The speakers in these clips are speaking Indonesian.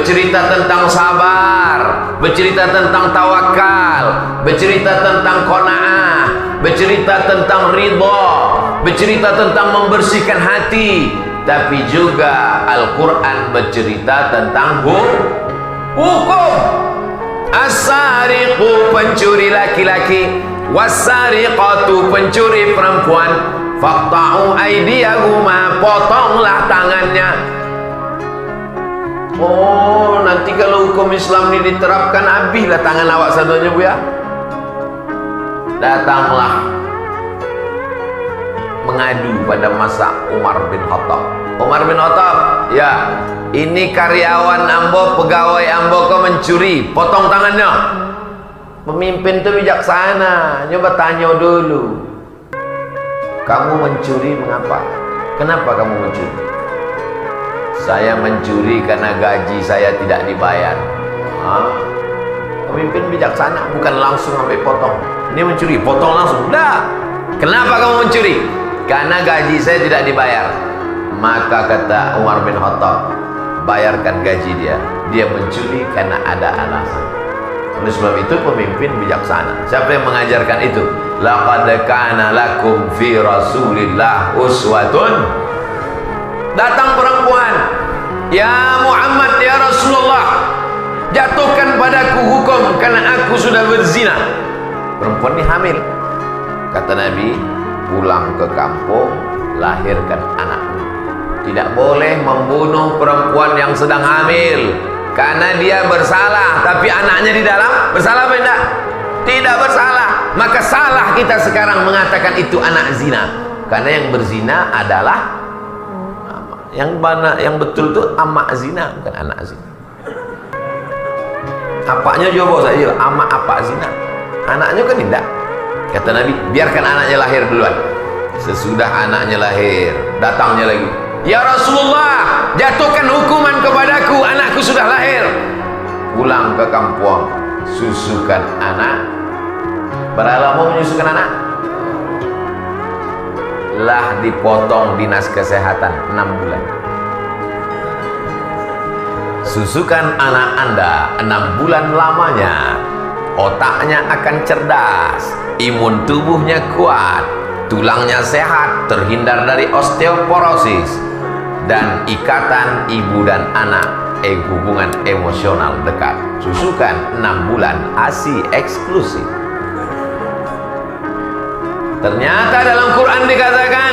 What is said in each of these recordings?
bercerita tentang sabar, bercerita tentang tawakal, bercerita tentang qanaah, bercerita tentang ridha, bercerita tentang membersihkan hati. Tapi juga Al-Quran bercerita tentang hukum. As-sariqu, pencuri laki-laki, was-sariqatu, pencuri perempuan, faqta'u aydiyahuma, potonglah tangannya. Oh, nanti kalau hukum Islam ini diterapkan, habislah tangan awak satunya, Bu ya. Datanglah mengadu pada masa Umar bin Khattab. Umar bin Khattab, ya, ini karyawan ambo, pegawai ambo kau mencuri, potong tangannya. Pemimpin itu bijaksana, coba tanya dulu, kamu mencuri mengapa? Kenapa kamu mencuri? Saya mencuri karena gaji saya tidak dibayar. Pemimpin bijaksana, bukan langsung sampai potong. Ini mencuri, potong langsung. Dah. Kenapa kamu mencuri? Karena gaji saya tidak dibayar. Maka kata Umar bin Khattab, bayarkan gaji dia. Dia mencuri karena ada alasan. Oleh sebab itu pemimpin bijaksana. Siapa yang mengajarkan itu? Laqad kana lakum fi Rasulillah uswatun. Datang perempuan, ya Muhammad, ya Rasulullah, jatuhkan padaku hukum karena aku sudah berzina. Perempuan ini hamil. Kata Nabi, pulang ke kampung, lahirkan anakmu. Tidak boleh membunuh perempuan yang sedang hamil karena dia bersalah, tapi anaknya di dalam bersalah apa tidak? Tidak bersalah. Maka salah kita sekarang mengatakan itu anak zina, karena yang berzina adalah yang betul itu amak zina, bukan anak zina. Apanya coba saya, amak apa zina? Anaknya kan tidak. Kata Nabi, biarkan anaknya lahir duluan. Sesudah anaknya lahir, datangnya lagi, ya Rasulullah, jatuhkan hukuman kepadaku, anakku sudah lahir. Pulang ke kampung, susukan anak. Berapa lama menyusukan anak? Lah dipotong dinas kesehatan 6 bulan. Susukan anak Anda 6 bulan lamanya, otaknya akan cerdas, imun tubuhnya kuat, tulangnya sehat, terhindar dari osteoporosis, dan ikatan ibu dan anak, hubungan emosional dekat. Susukan 6 bulan ASI eksklusif. Ternyata dalam Quran dikatakan,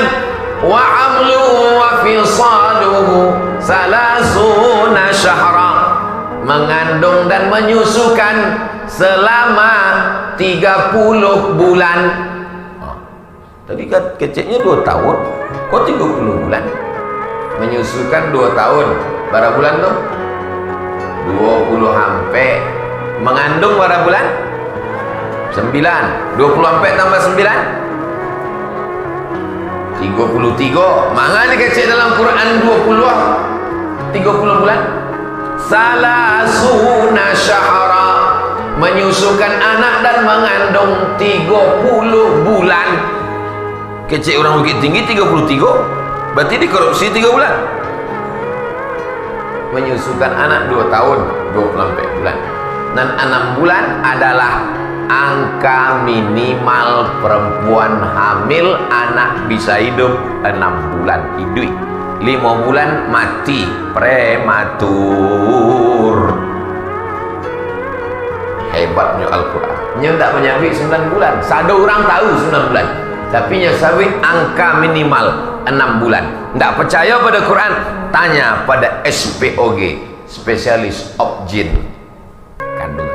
wa hamluhu wa fisaluhu salasuna syahra, mengandung dan menyusukan selama 30 bulan. Tadi kan kecilnya 2 tahun, kok 30 bulan? Menyusukan 2 tahun, berapa bulan tuh? 20 sampai. Mengandung berapa bulan? 9. 20 sampai tambah 9, 33. Maka dikecek dalam Quran 30 bulan. Salasuna syahra, menyusukan anak dan mengandung 30 bulan. Kecek orang Bukit Tinggi 33, berarti dikorupsi 3 bulan. Menyusukan anak 2 tahun, 24 bulan. Dan 6 bulan adalah angka minimal perempuan hamil anak bisa hidup 6 bulan hidup, 5 bulan mati prematur. Hebatnya Al-Quran. Nya tak menyabit 9 bulan. Satu orang tahu 9 bulan, tapi nya sabit angka minimal 6 bulan. Tak percaya pada Quran, tanya pada SPOG, spesialis objin kandungan.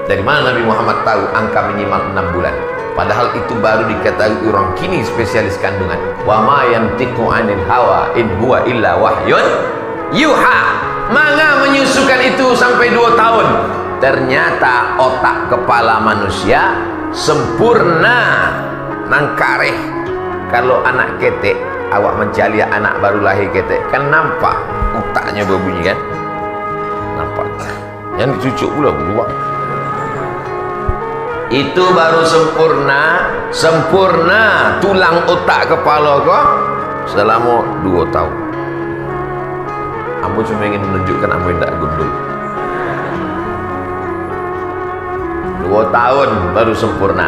Dari mana Nabi Muhammad tahu angka minimal 6 bulan? Padahal itu baru diketahui orang kini spesialis kandungan. Wa ma yantiqu 'anil hawa in huwa illa wahyun yuha. Manga menyusukan itu sampai 2 tahun. Ternyata otak kepala manusia sempurna nangkareh. Kalau anak ketek, awak mencari anak baru lahir ketek, kan nampak otaknya berbunyi kan? Nampak. Yang dicucuk pula keluar. Itu baru sempurna tulang otak kepala kau selama 2 tahun. Kamu Ambo cuma ingin menunjukkan Ambo tidak gundul. 2 tahun baru sempurna.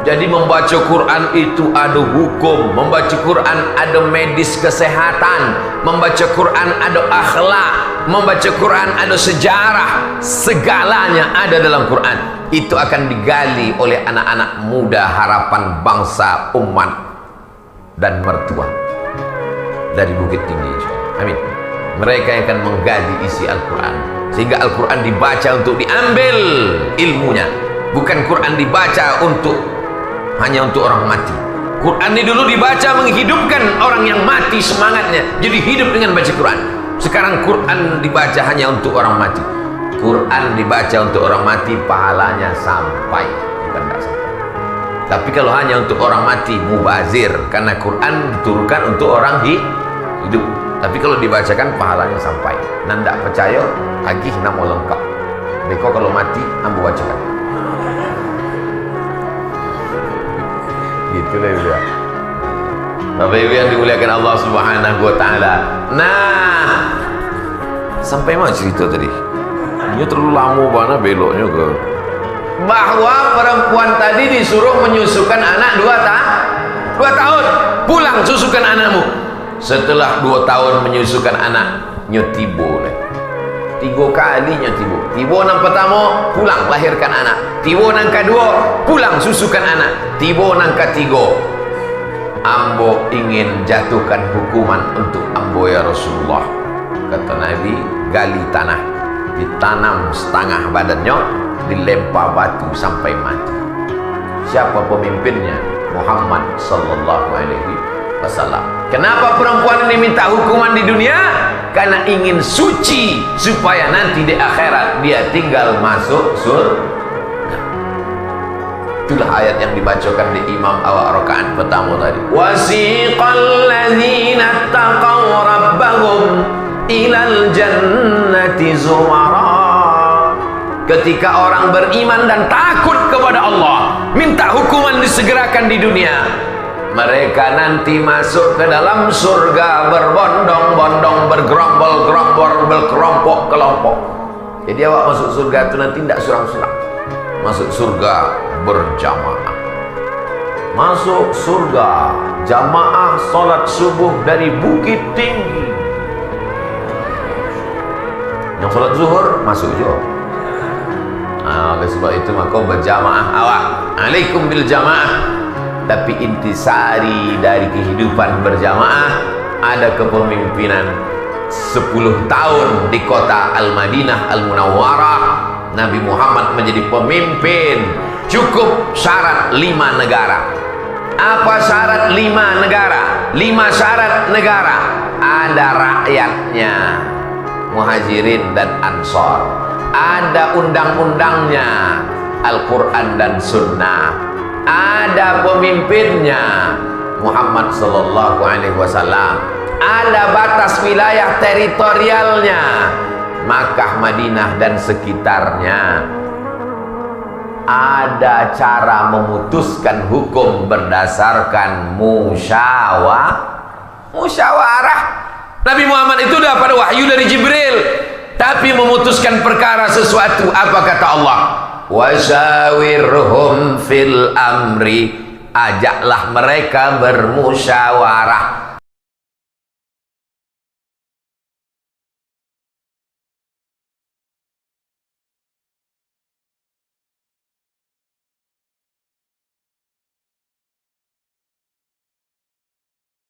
Jadi membaca Quran itu ada hukum, membaca Quran ada medis kesehatan, membaca Quran ada akhlak, membaca Quran ada sejarah, segalanya ada dalam Quran. Itu akan digali oleh anak-anak muda harapan bangsa, umat dan mertua dari Bukit Tinggi, insyaallah. Amin. Mereka yang akan menggali isi Al-Quran, sehingga Al-Quran dibaca untuk diambil ilmunya, bukan Quran dibaca hanya untuk orang mati. Quran ini dulu dibaca menghidupkan orang yang mati semangatnya, jadi hidup dengan baca Quran. Sekarang Quran dibaca hanya untuk orang mati. Quran dibaca untuk orang mati, pahalanya sampai, bukan tak sampai. Tapi kalau hanya untuk orang mati, mubazir, karena Quran diturunkan untuk orang hidup. Tapi kalau dibacakan, pahalanya sampai. Nanda percaya, agih nama lengkap. Beko kalau mati, ambo bacakan. Gitulah dia. Bapak Ibu yang dimuliakan Allah Subhanahu wa taala. Nah, sampai mana cerita tadi? Ini terlalu lama banget beloknya ke. Bahwa perempuan tadi disuruh menyusukan anak 2 tahun. Pulang susukan anakmu. Setelah 2 tahun menyusukan anak, nyotibo lah. 3 kali nyotibo. Tibo nang pertama, pulang lahirkan anak. Tibo nang kedua, pulang susukan anak. Tibo nang ketiga, ambo ingin jatuhkan hukuman untuk ambo ya Rasulullah. Kata Nabi, gali tanah, ditanam setengah badannya, dilempar batu sampai mati. Siapa pemimpinnya? Muhammad sallallahu alaihi wasallam. Kenapa perempuan ini minta hukuman di dunia? Karena ingin suci supaya nanti di akhirat dia tinggal masuk surga. Itulah ayat yang dibacakan di imam awal rakaat pertama tadi. Wasiqal ladzina taqaw rabbahum ilal jannati zumara. Ketika orang beriman dan takut kepada Allah, minta hukuman disegerakan di dunia, mereka nanti masuk ke dalam surga berbondong-bondong, bergerombol-gerombol, berkelompok-kelompok. Jadi awak masuk surga itu nanti tidak surang-surang. Masuk surga berjamaah. Masuk surga jamaah salat subuh dari Bukit Tinggi. Yang salat zuhur masuk juga. Oleh sebab itu maka berjamaah awak. Alaikum bil jamaah. Tapi intisari dari kehidupan berjamaah, ada kepemimpinan 10 tahun di kota Al-Madinah Al-Munawwarah. Nabi Muhammad menjadi pemimpin. Cukup syarat 5 negara. Apa syarat 5 negara? 5 syarat negara. Ada rakyatnya, Muhajirin dan Ansor. Ada undang-undangnya, Al-Quran dan Sunnah. Ada pemimpinnya, Muhammad sallallahu alaihi wasallam. Ada batas wilayah teritorialnya, Makkah, Madinah dan sekitarnya. Ada cara memutuskan hukum berdasarkan musyawarah. Nabi Muhammad itu dapat wahyu dari Jibril, tapi memutuskan perkara sesuatu, apa kata Allah? Wasyawirhum fil amri, ajaklah mereka bermusyawarah.